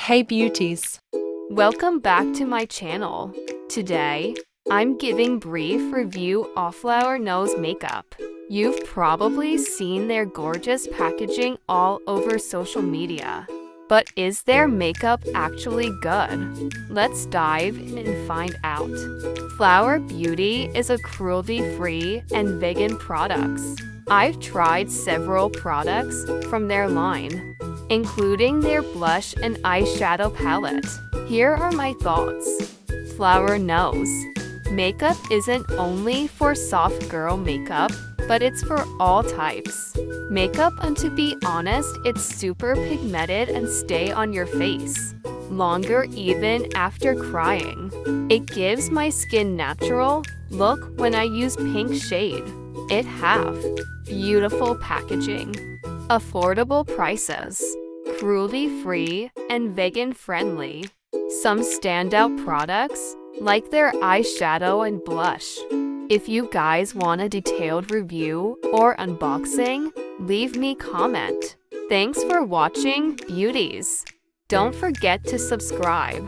Hey beauties! Welcome back to my channel. Today, I'm giving brief review of Flower Nose makeup. You've probably seen their gorgeous packaging all over social media. But is their makeup actually good? Let's dive in and find out. Flower Beauty is a cruelty-free and vegan products. I've tried several products from their line, including their blush and eyeshadow palette. Here are my thoughts. Flower Nose makeup isn't only for soft girl makeup, but it's for all types. Makeup, and to be honest, it's super pigmented and stay on your face longer even after crying. It gives my skin natural look when I use pink shade. It have beautiful packaging, affordable prices, cruelty-free and vegan-friendly. Some standout products, like their eyeshadow and blush. If you guys want a detailed review or unboxing, leave me comment. Thanks for watching, beauties. Don't forget to subscribe.